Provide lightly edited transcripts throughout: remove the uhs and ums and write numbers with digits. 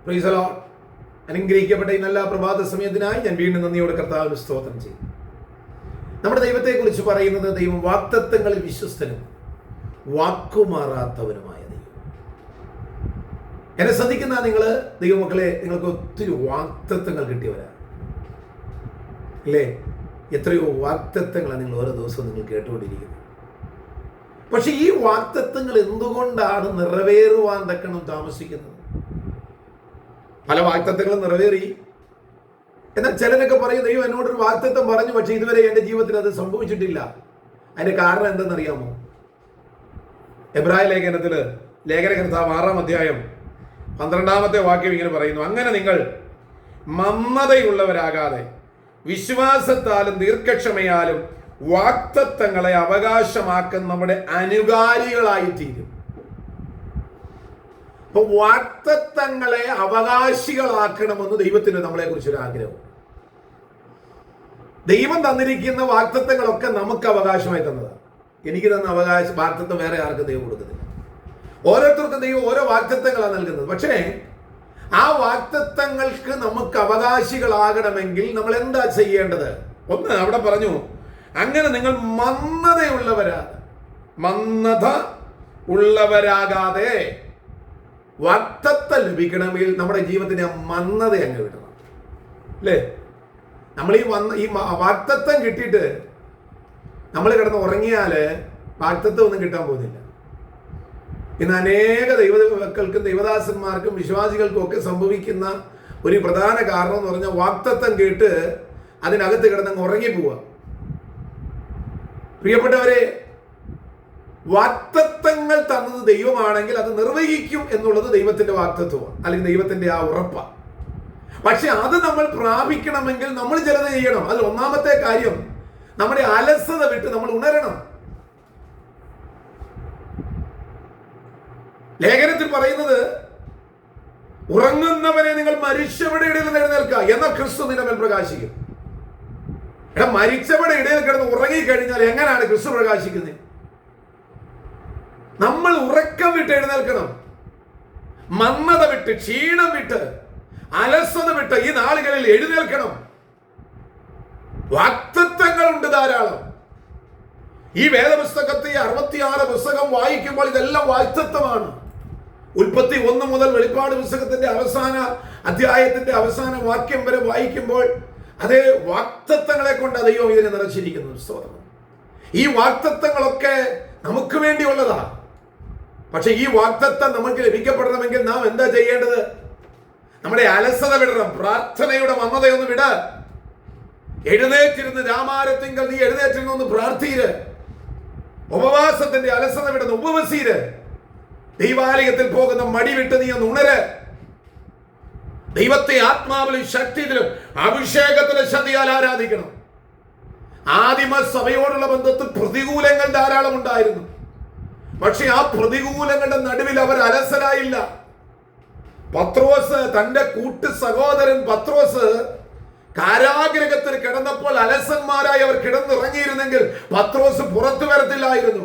Praise the Lord. അനുഗ്രഹിക്കപ്പെട്ട ഈ നല്ല പ്രഭാത സമയത്തിനായി ഞാൻ വീണ്ടും നന്ദിയോടെ കർത്താവിന് സ്തോത്രം ചെയ്യും. നമ്മുടെ ദൈവത്തെക്കുറിച്ച് പറയുന്നത് ദൈവം വാഗ്ദത്തങ്ങളിൽ വിശ്വസ്തനും വാക്കുമാറാത്തവനുമായ ദൈവം. എന്നെ ശ്രദ്ധിക്കുന്ന നിങ്ങൾ ദൈവമക്കളെ, നിങ്ങൾക്ക് ഒത്തിരി വാഗ്ദത്തങ്ങൾ കിട്ടിയവരാണ് അല്ലേ? എത്രയോ വാഗ്ദത്തങ്ങളാണ് നിങ്ങൾ ഓരോ ദിവസവും നിങ്ങൾ കേട്ടുകൊണ്ടിരിക്കുന്നത്. പക്ഷെ ഈ വാഗ്ദത്തങ്ങൾ എന്തുകൊണ്ടാണ് നിറവേറുവാൻ തക്കണം താമസിക്കുന്നത്? പല വാഗ്ദത്തങ്ങളും നിറവേറി, എന്നാൽ ചിലരൊക്കെ പറയും ദൈവം എന്നോടൊരു വാഗ്ദത്തം പറഞ്ഞു, പക്ഷെ ഇതുവരെ എൻ്റെ ജീവിതത്തിൽ അത് സംഭവിച്ചിട്ടില്ല. അതിന്റെ കാരണം എന്തെന്നറിയാമോ? എബ്രായ ലേഖനകർത്താവ് 6-ാം അധ്യായം 12-ാമത്തെ വാക്യം ഇങ്ങനെ പറയുന്നു: അങ്ങനെ നിങ്ങൾ മന്ദതയുള്ളവരാകാതെ വിശ്വാസത്താലും ദീർഘക്ഷമയാലും വാഗ്ദത്തങ്ങളെ അവകാശമാക്കുന്ന നമ്മുടെ അനുകാരികളായി തീരും. അപ്പൊ വാഗ്ദത്തങ്ങളെ അവകാശികളാക്കണമെന്ന് ദൈവത്തിന് നമ്മളെ കുറിച്ചൊരു ആഗ്രഹം. ദൈവം തന്നിരിക്കുന്ന വാഗ്ദത്തങ്ങളൊക്കെ നമുക്ക് അവകാശമായി തന്നതാണ്. എനിക്ക് തന്ന വാഗ്ദത്തം വേറെ ആർക്കും ദൈവം കൊടുക്കുന്നില്ല. ഓരോരുത്തർക്കും ദൈവം ഓരോ വാഗ്ദത്തങ്ങളാണ് നൽകുന്നത്. പക്ഷേ ആ വാഗ്ദത്തങ്ങൾക്ക് നമുക്ക് അവകാശികളാകണമെങ്കിൽ നമ്മൾ എന്താ ചെയ്യേണ്ടത്? ഒന്ന്, അവിടെ പറഞ്ഞു, അങ്ങനെ നിങ്ങൾ മന്ദത ഉള്ളവരാകാതെ വാഗ്ദത്തം ലഭിക്കണമെങ്കിൽ നമ്മുടെ ജീവിതത്തിന് മന്ദത അങ്ങ് വിടണം അല്ലേ? നമ്മൾ ഈ വാഗ്ദത്തം കിട്ടിയിട്ട് നമ്മൾ കിടന്ന് ഉറങ്ങിയാല് വാഗ്ദത്തം ഒന്നും കിട്ടാൻ പോകുന്നില്ല. ഇന്ന് അനേക ദൈവമക്കൾക്കും ദൈവദാസന്മാർക്കും വിശ്വാസികൾക്കും ഒക്കെ സംഭവിക്കുന്ന ഒരു പ്രധാന കാരണം എന്ന് പറഞ്ഞാൽ വാഗ്ദത്തം കേട്ട് അതിനകത്ത് കിടന്നങ്ങ് ഉറങ്ങിപ്പോവുക. പ്രിയപ്പെട്ടവരെ, വാഗ്ദത്തങ്ങൾ തന്നത് ദൈവമാണെങ്കിൽ അത് നിർവഹിക്കും എന്നുള്ളത് ദൈവത്തിന്റെ വാഗ്ദത്വമാണ്, അല്ലെങ്കിൽ ദൈവത്തിന്റെ ആ ഉറപ്പാണ്. പക്ഷെ അത് നമ്മൾ പ്രാപിക്കണമെങ്കിൽ നമ്മൾ ചിലത് ചെയ്യണം. അതിൽ ഒന്നാമത്തെ കാര്യം, നമ്മുടെ അലസത വിട്ട് നമ്മൾ ഉണരണം. ലേഖനത്തിൽ പറയുന്നത്, ഉറങ്ങുന്നവനെ നിങ്ങൾ മരിച്ചവരുടെ ഇടയിൽ നിന്ന് എഴുന്നേൽക്കുക, എന്നാൽ ക്രിസ്തു നിന്റെ മേൽ പ്രകാശിക്കും. മരിച്ചവരുടെ ഇടയിൽ കിടന്ന് ഉറങ്ങിക്കഴിഞ്ഞാൽ എങ്ങനെയാണ് ക്രിസ്തു പ്രകാശിക്കുന്നത്? നമ്മൾ ഉറക്കം വിട്ട് എഴുന്നേൽക്കണം. മന്ദത വിട്ട്, ക്ഷീണം വിട്ട്, അലസത വിട്ട് ഈ നാളുകളിൽ എഴുന്നേൽക്കണം. വാഗ്ദത്തങ്ങളുണ്ട് ധാരാളം. ഈ വേദപുസ്തകത്തെ 66 പുസ്തകം വായിക്കുമ്പോൾ ഇതെല്ലാം വാഗ്ദത്തമാണ്. ഉൽപ്പത്തി 1 മുതൽ വെളിപ്പാട് പുസ്തകത്തിന്റെ അവസാന അധ്യായത്തിന്റെ അവസാന വാക്യം വരെ വായിക്കുമ്പോൾ അതേ വാഗ്ദത്തങ്ങളെ കൊണ്ട് ദൈവം ഇതിനെ നിറച്ചിരിക്കുന്നു. സ്തോത്രം. ഈ വാഗ്ദത്തങ്ങളൊക്കെ നമുക്ക് വേണ്ടിയുള്ളതാ. പക്ഷെ ഈ വാഗ്ദത്തം നമുക്ക് ലഭിക്കപ്പെടണമെങ്കിൽ നാം എന്താ ചെയ്യേണ്ടത്? നമ്മുടെ അലസത വിടണം. പ്രാർത്ഥനയുടെ മന്ദതയൊന്ന് വിട. എഴുന്നേറ്റിരുന്ന് രാമാരത്തിങ്കൽ നീ എഴുന്നേറ്റിരുന്ന് ഒന്ന് പ്രാർത്ഥീര്. ഉപവാസത്തിന്റെ അലസത വിടുന്ന ഉപവസീര്. ദൈവാലയത്തിൽ പോകുന്ന മടി വിട്ട് നീ ഒന്ന് ഉണര്. ദൈവത്തെ ആത്മാവിലും ശക്തിയിലും അഭിഷേകത്തിലും ശക്തിയാൽ ആരാധിക്കണം. ആദിമ സഭയോടുള്ള ബന്ധത്തിൽ പ്രതികൂലങ്ങൾ ധാരാളം ഉണ്ടായിരുന്നു. പക്ഷെ ആ പ്രതികൂലങ്ങളുടെ നടുവിൽ അവർ അലസരായില്ല. പത്രോസ്, തന്റെ കൂട്ടു സഹോദരൻ പത്രോസ് കാരാഗ്രഹത്തിൽ കിടന്നപ്പോൾ അലസന്മാരായി അവർ കിടന്നിറങ്ങിയിരുന്നെങ്കിൽ പത്രോസ് പുറത്തു വരത്തില്ലായിരുന്നു.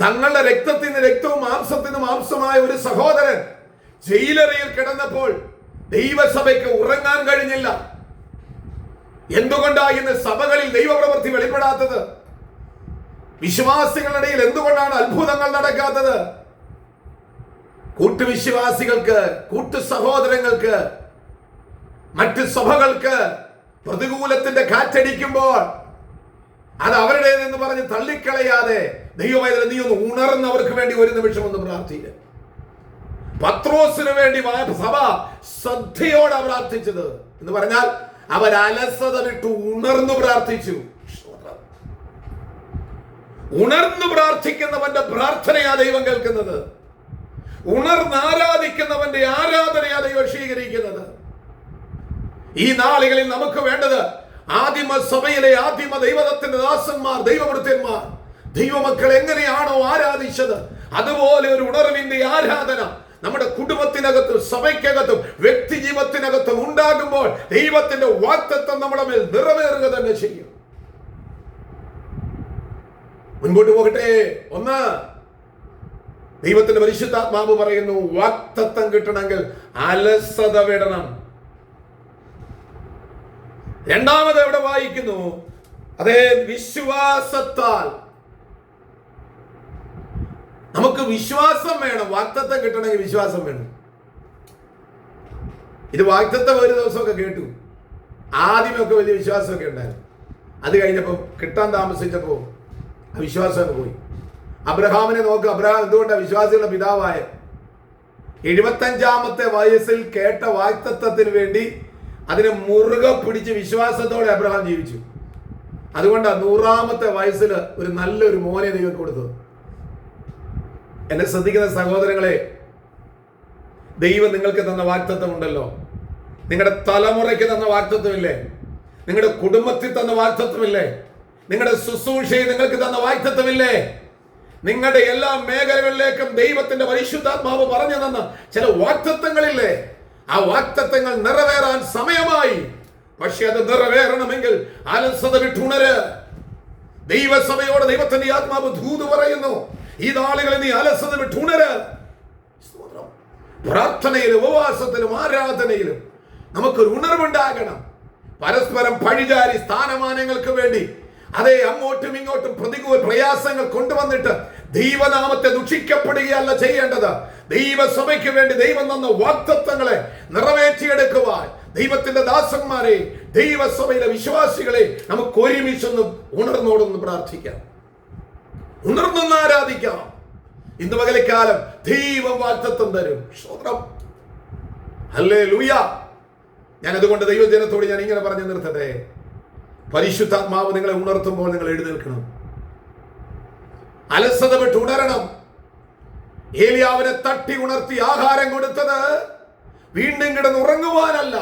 തങ്ങളുടെ രക്തത്തിൽ നിന്ന് രക്തവും മാംസത്തിൽ നിന്ന് മാംസമായ ഒരു സഹോദരൻ ജയിലറയിൽ കിടന്നപ്പോൾ ദൈവസഭയ്ക്ക് ഉറങ്ങാൻ കഴിഞ്ഞില്ല. എന്തുകൊണ്ടാണ് ഇന്ന് സഭകളിൽ ദൈവപ്രവൃത്തി വെളിപ്പെടാത്തത്? വിശ്വാസികളുടെ ഇടയിൽ എന്തുകൊണ്ടാണ് അത്ഭുതങ്ങൾ നടക്കാത്തത്? കൂട്ടുവിശ്വാസികൾക്ക്, കൂട്ടു സഹോദരങ്ങൾക്ക്, മറ്റ് സഭകൾക്ക് പ്രതികൂലത്തിന്റെ കാറ്റടിക്കുമ്പോൾ അത് അവരുടേതെന്ന് പറഞ്ഞ് തള്ളിക്കളയാതെ ദൈവമേ നീ ഒന്ന് ഉണർന്നവർക്ക് വേണ്ടി ഒരു നിമിഷം ഒന്ന് പ്രാർത്ഥിക്കുക. പത്രോസിന് വേണ്ടി സഭ ശ്രദ്ധയോടെ പ്രാർത്ഥിച്ചത് എന്ന് പറഞ്ഞാൽ അവർ അലസത വിട്ടു ഉണർന്നു പ്രാർത്ഥിച്ചു. ഉണർന്നു പ്രാർത്ഥിക്കുന്നവന്റെ പ്രാർത്ഥനയാ ദൈവം കേൾക്കുന്നത്. ഉണർന്ന് ആരാധിക്കുന്നവന്റെ ആരാധനയാ ദൈവം സ്വീകരിക്കുന്നത്. ഈ നാളുകളിൽ നമുക്ക് വേണ്ടത് ആദിമ സഭയിലെ ആദിമ ദൈവത്തിന്റെ ദാസന്മാർ, ദൈവവൃത്യന്മാർ, ദൈവമക്കൾ എങ്ങനെയാണോ ആരാധിച്ചത് അതുപോലെ ഒരു ഉണർവിന്റെ ആരാധന നമ്മുടെ കുടുംബത്തിനകത്തും സഭയ്ക്കകത്തും വ്യക്തി ജീവിതത്തിനകത്തും ഉണ്ടാകുമ്പോൾ ദൈവത്തിന്റെ വാഗ്ദത്തം നമ്മുടെ മേൽ നിറവേറുക തന്നെ ചെയ്യും. മുൻപോട്ട് പോകട്ടെ. ഒന്ന്, ദൈവത്തിന്റെ പരിശുദ്ധാത്മാവ് പറയുന്നു, വാഗ്ദത്തം കിട്ടണമെങ്കിൽ അലസത വിടണം. രണ്ടാമത് എവിടെ വായിക്കുന്നു? അതേ, വിശ്വാസത്താൽ. നമുക്ക് വിശ്വാസം വേണം. വാഗ്ദത്തം കിട്ടണമെങ്കിൽ വിശ്വാസം വേണം. ഇത് വാഗ്ദത്തം ഒരു ദിവസമൊക്കെ കേട്ടു, ആദ്യമൊക്കെ വലിയ വിശ്വാസമൊക്കെ ഉണ്ടായിരുന്നു. അത് കഴിഞ്ഞപ്പോൾ കിട്ടാൻ താമസിച്ചപ്പോൾ ആ വിശ്വാസം പോയി. അബ്രഹാമിനെ നോക്ക്. അബ്രഹാം എന്തുകൊണ്ടാണ് വിശ്വാസികളുടെ പിതാവായ? 75-ാമത്തെ വയസ്സിൽ കേട്ട വാഗ്ദത്തത്തിന് വേണ്ടി അതിനെ മുറുകെ പിടിച്ച് വിശ്വാസത്തോടെ അബ്രഹാം ജീവിച്ചു. അതുകൊണ്ടാണ് 100-ാമത്തെ വയസ്സിൽ ഒരു നല്ലൊരു മോനെ ദൈവം കൊടുത്തത്. എന്നെ ശ്രദ്ധിക്കുന്ന സഹോദരങ്ങളെ, ദൈവം നിങ്ങൾക്ക് തന്ന വാഗ്ദത്തം ഉണ്ടല്ലോ. നിങ്ങളുടെ തലമുറയ്ക്ക് തന്ന വാഗ്ദത്തമില്ലേ? നിങ്ങളുടെ കുടുംബത്തിൽ തന്ന വാഗ്ദത്തമില്ലേ? നിങ്ങളുടെ ശുശ്രൂഷയിൽ നിങ്ങൾക്ക് തന്ന വാഗ്ദത്തമില്ലേ? നിങ്ങളുടെ എല്ലാ മേഖലകളിലേക്കും ദൈവത്തിന്റെ പരിശുദ്ധാത്മാവ് പറഞ്ഞു തന്ന ചില വാഗ്ദത്തങ്ങളില്ലേ? ആ വാഗ്ദത്തങ്ങൾ നിറവേറാൻ സമയമായി. പക്ഷെ അത് നിറവേറണമെങ്കിൽ അലസത വിട്ടുണര്. ദൈവസഭയോട് ദൈവത്തിന്റെ ആത്മാവ് ദൂത് പറയുന്നു, ഈ നാളുകളിൽ നീ അലസത വിട്ടുണര്. പ്രാർത്ഥനയിലും ഉപവാസത്തിലും ആരാധനയിലും നമുക്കൊരു ഉണർവുണ്ടാകണം. പരസ്പരം പഴിചാരി സ്ഥാനമാനങ്ങൾക്ക് വേണ്ടി അതേ അങ്ങോട്ടും ഇങ്ങോട്ടും പ്രതികൂല പ്രയാസങ്ങൾ കൊണ്ടുവന്നിട്ട് ദൈവനാമത്തെ ദുഷിക്കപ്പെടുകയല്ല ചെയ്യേണ്ടത്. ദൈവസഭയ്ക്ക് വേണ്ടി ദൈവം തന്ന വാഗ്ദത്തങ്ങളെ നിറവേറ്റിയെടുക്കുവാൻ ദൈവത്തിന്റെ ദാസന്മാരെ, ദൈവസഭയിലെ വിശ്വാസികളെ നമുക്ക് ഒരുമിച്ചൊന്ന് ഉണർന്നോടൊന്ന് പ്രാർത്ഥിക്കാം, ഉണർന്നൊന്ന് ആരാധിക്കാം. ഇന്ന് പകൽക്കാലം ദൈവം വാഗ്ദത്തം തരും. സ്തോത്രം, ഹല്ലേലൂയ. ഞാൻ അതുകൊണ്ട് ദൈവജനത്തോട് ഞാൻ ഇങ്ങനെ പറഞ്ഞു നിർത്തട്ടെ. പരിശുദ്ധാത്മാവ് നിങ്ങളെ ഉണർത്തുമ്പോൾ നിങ്ങൾ എഴുന്നേൽക്കണം, അലസത വിട്ട് ഉണരണം. ഏലിയാവിനെ തട്ടി ഉണർത്തി ആഹാരം കൊടുത്തത് വീണ്ടും കിടന്ന് ഉറങ്ങുവാനല്ല,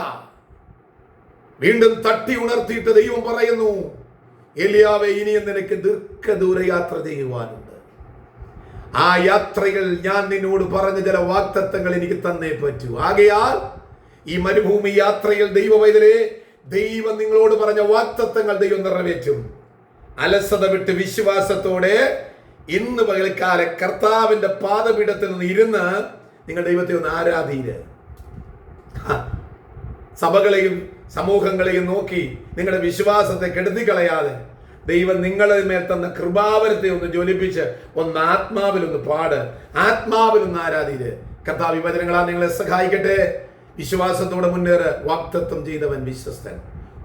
വീണ്ടും തട്ടി ഉണർത്തിയിട്ട് ദൈവം പറയുന്നു, ഏലിയാവെ, ഇനിയും നിനക്ക് ദീർഘദൂര യാത്ര ചെയ്യുവാനുണ്ട്. ആ യാത്രകൾ ഞാൻ നിന്നോട് പറഞ്ഞ ചില വാഗ്ദത്തങ്ങൾ എനിക്ക് തന്നേ പറ്റൂ. ആകയാൽ ഈ മരുഭൂമി യാത്രയിൽ ദൈവവൈതലേ, ദൈവം നിങ്ങളോട് പറഞ്ഞ വാഗ്ദത്തങ്ങൾ ദൈവം നിറവേറ്റും. അലസത വിട്ട് വിശ്വാസത്തോടെ ഇന്ന് പകൽക്കാലം കർത്താവിന്റെ പാദപീഠത്തിൽ നിന്ന് ഇരുന്ന് നിങ്ങൾ ദൈവത്തെ ഒന്ന് ആരാധീര്. സഭകളെയും സമൂഹങ്ങളെയും നോക്കി നിങ്ങളുടെ വിശ്വാസത്തെ കെടുത്തി കളയാതെ ദൈവം നിങ്ങളുടെ മേൽ തന്ന കൃപാവരത്തെ ഒന്ന് ജ്വലിപ്പിച്ച് ഒന്ന് ആത്മാവിലൊന്ന് പാട്, ആത്മാവിലൊന്ന് ആരാധീര്. കർത്താവ് ഈ വചനങ്ങളാൽ നിങ്ങളെ സഹായിക്കട്ടെ. വിശ്വാസത്തോടെ മുന്നേറ്. വാഗ്ദത്തം ചെയ്തവൻ വിശ്വസ്തൻ.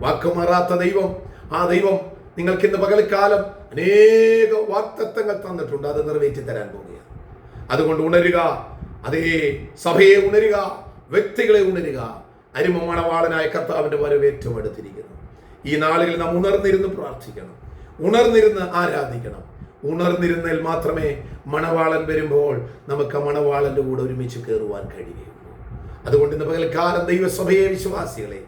വാക്കുമാറാത്ത ദൈവം, ആ ദൈവം നിങ്ങൾക്ക് ഇന്ന് പകൽക്കാലം അനേക വാഗ്ദത്തങ്ങൾ തന്നിട്ടുണ്ട്. അത് നിറവേറ്റി തരാൻ പോവുകയാണ്. അതുകൊണ്ട് ഉണരുക. അതേ, സഭയെ ഉണരുക, വ്യക്തികളെ ഉണരുക. അരിമ മണവാളനായ കർത്താവിന്റെ വരവ് ഏറ്റവും അടുത്തിരിക്കുന്നു. ഈ നാളുകളിൽ നാം ഉണർന്നിരുന്ന് പ്രാർത്ഥിക്കണം, ഉണർന്നിരുന്ന് ആരാധിക്കണം. ഉണർന്നിരുന്നാൽ മാത്രമേ മണവാളൻ വരുമ്പോൾ നമുക്ക് മണവാളന്റെ കൂടെ ഒരുമിച്ച് കയറുവാൻ കഴിയുകയുള്ളൂ. അതുകൊണ്ട് ഇന്ന് പകൽക്കാലം ദൈവസഭയെ, വിശ്വാസികളെ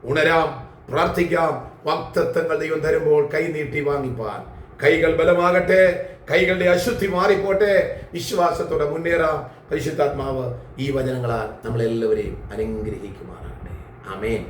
ഉണരാം, പ്രാർത്ഥിക്കാം. വാഗ്ദത്തങ്ങൾ ദൈവം തരുമ്പോൾ കൈ നീട്ടി വാങ്ങിപ്പാൻ. കൈകൾ ബലമാകട്ടെ, കൈകളുടെ അശുദ്ധി മാറിപ്പോട്ടെ. വിശ്വാസത്തോടെ മുന്നേറാം. പരിശുദ്ധാത്മാവ് ഈ വചനങ്ങളാൽ നമ്മളെല്ലാവരെയും അനുഗ്രഹിക്കുമാറാകട്ടെ. ആമേൻ.